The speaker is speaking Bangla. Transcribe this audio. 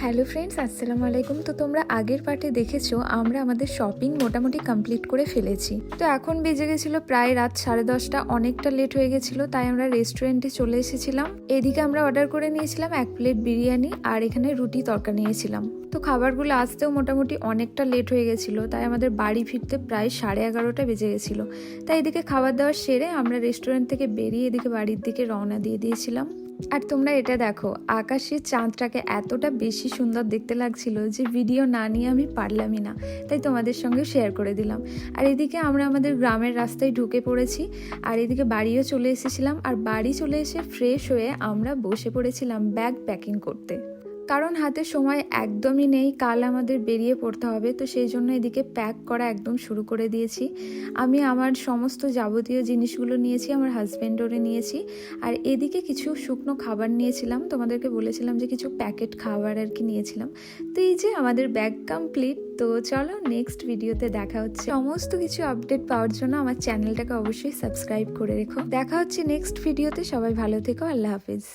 হ্যালো ফ্রেন্ডস, আসসালামু আলাইকুম। তো তোমরা আগের পার্টে দেখেছো আমরা আমাদের শপিং মোটামুটি কমপ্লিট করে ফেলেছি। তো এখন বেজে গেছিলো প্রায় রাত 10:30, অনেকটা লেট হয়ে গেছিলো, তাই আমরা রেস্টুরেন্টে চলে এসেছিলাম। এদিকে আমরা অর্ডার করে নিয়েছিলাম 1 প্লেট বিরিয়ানি আর এখানে রুটি তরকা নিয়েছিলাম। তো খাবারগুলো আসতেও মোটামুটি অনেকটা লেট হয়ে গেছিলো, তাই আমাদের বাড়ি ফিরতে প্রায় 11:30 বেজে গেছিলো। তাই এদিকে খাবার দাবার সেরে আমরা রেস্টুরেন্ট থেকে বেরিয়ে এদিকে বাড়ির দিকে রওনা দিয়ে দিয়েছিলাম। আর তোমরা এটা দেখো, আকাশের চাঁদটাকে এতটা বেশি সুন্দর দেখতে লাগছিল যে ভিডিও না নিয়ে আমি পারলামই না, তাই তোমাদের সঙ্গে শেয়ার করে দিলাম। আর এদিকে আমরা আমাদের গ্রামের রাস্তায় ঢুকে পড়েছি, আর এদিকে বাড়িও চলে এসেছিলাম। আর বাড়ি চলে এসে ফ্রেশ হয়ে আমরা বসে পড়েছিলাম ব্যাগ প্যাকিং করতে, কারণ হাতে সময় একদমই নেই, কাল আমাদের বেরিয়ে পড়তে হবে। তো সেই জন্য এদিকে প্যাক করা একদম শুরু করে দিয়েছি। আমি আমার সমস্ত যাবতীয় জিনিসগুলো নিয়েছি, আমার হাজব্যান্ডরে নিয়েছি। আর এদিকে কিছু শুকনো খাবার নিয়েছিলাম, তোমাদেরকে বলেছিলাম যে কিছু প্যাকেট খাবার আর কি নিয়েছিলাম। তো এই যে আমাদের ব্যাগ কমপ্লিট। তো চলো নেক্সট ভিডিওতে দেখা হচ্ছে। সমস্ত কিছু আপডেট পাওয়ার জন্য আমার চ্যানেলটাকে অবশ্যই সাবস্ক্রাইব করে রেখো। দেখা হচ্ছে নেক্সট ভিডিওতে। সবাই ভালো থেকো, আল্লাহ হাফিজ।